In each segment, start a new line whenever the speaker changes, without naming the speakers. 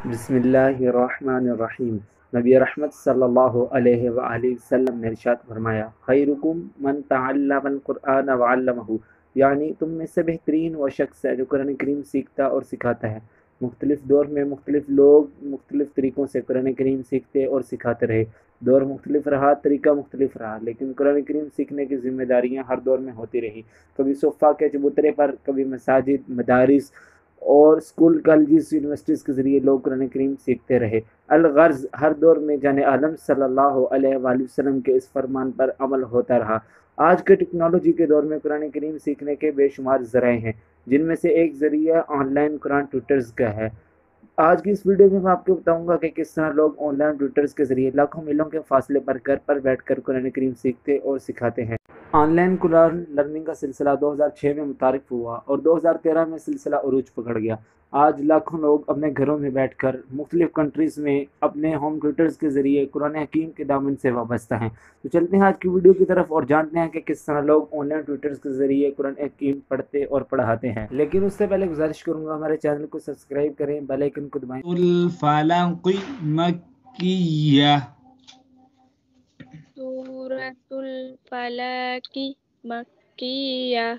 بسم اللہ الرحمن الرحیم۔ نبی رحمت صلی اللہ علیہ وآلہ وسلم نے ارشاد فرمایا، خیرکم من تعلم القرآن وعلمہ، یعنی تم میں سے بہترین وہ شخص ہے جو قرآن کریم سیکھتا اور سکھاتا ہے۔ مختلف دور میں مختلف لوگ مختلف طریقوں سے قرآن کریم سیکھتے اور سکھاتے رہے۔ دور مختلف رہا، طریقہ مختلف رہا، لیکن قرآن کریم سیکھنے کی ذمہ داریاں ہر دور میں ہوتی رہی۔ کبھی صفحہ کے چبوترے پر، کبھی مساجد، مدارس اور اسکول، کالجز، یونیورسٹیز کے ذریعے لوگ قرآن کریم سیکھتے رہے۔ الغرض ہر دور میں جان عالم صلی اللہ علیہ وآلہ وسلم کے اس فرمان پر عمل ہوتا رہا۔ آج کے ٹیکنالوجی کے دور میں قرآن کریم سیکھنے کے بے شمار ذرائع ہیں، جن میں سے ایک ذریعہ آن لائن قرآن ٹیوٹرز کا ہے۔ آج کی اس ویڈیو میں آپ کو بتاؤں گا کہ کس طرح لوگ آن لائن ٹیوٹرز کے ذریعے لاکھوں میلوں کے فاصلے پر گھر پر بیٹھ کر قرآن کریم سیکھتے اور سکھاتے ہیں۔ آن لائن قرآن لرننگ کا سلسلہ 2006 میں متعارف ہوا اور 2013 میں سلسلہ عروج پکڑ گیا۔ آج لاکھوں لوگ اپنے گھروں میں بیٹھ کر مختلف کنٹریز میں اپنے ہوم ٹیوٹرز کے ذریعے قرآن حکیم کے دامن سے وابستہ ہیں۔ تو چلتے ہیں آج کی ویڈیو کی طرف اور جانتے ہیں کہ کس طرح لوگ آن لائن ٹیوٹرز کے ذریعے قرآن حکیم پڑھتے اور پڑھاتے ہیں۔ لیکن اس سے پہلے گزارش کروں گا ہمارے چینل کو سبسکرائب کریں، بیل آئیکن کو دبائیں۔
الفلق مکیہ،
سورۃ الفلق مکیہ،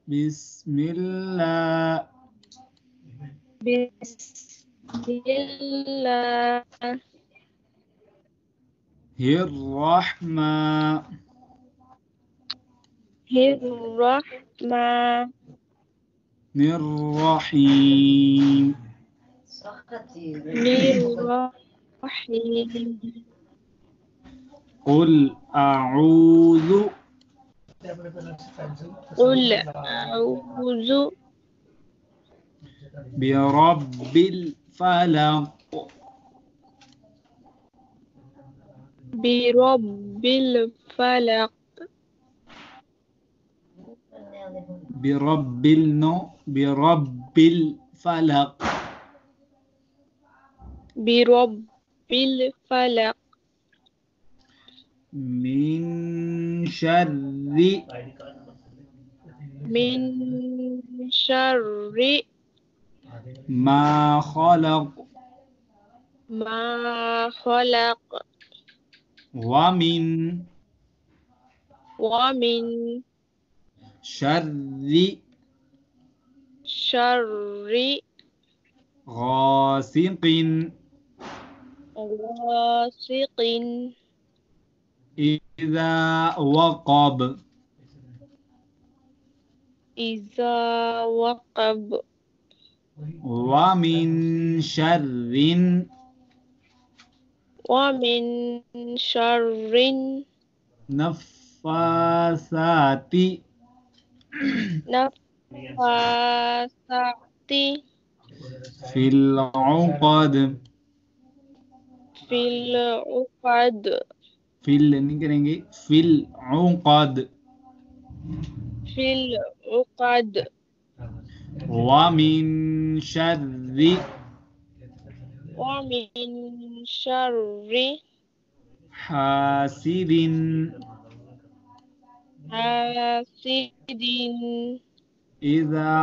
بسم اللہ
بسم اللہ
الرحمن
الرحمن
الرحیم،
الرحیم،
قل اعوذ
قل اعوذ
برب الفلق
برب الفلق
برب الفلق
برب الفلق
من شر ما خلق
ما خلق
ومن شر غاسق إذا وقب ومن شر نفاثات في العقد نہیں کریں گے، في العقد ومن شر حاسد إذا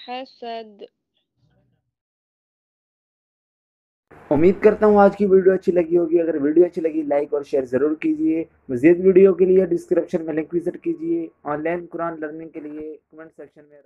حسد۔
امید کرتا ہوں آج کی ویڈیو اچھی لگی ہوگی۔ اگر ویڈیو اچھی لگی لائک اور شیئر ضرور کیجیے۔ مزید ویڈیو کے لیے ڈسکرپشن میں لنک وزٹ کیجیے۔ آن لائن قرآن لرننگ کے لیے کمنٹ سیکشن میں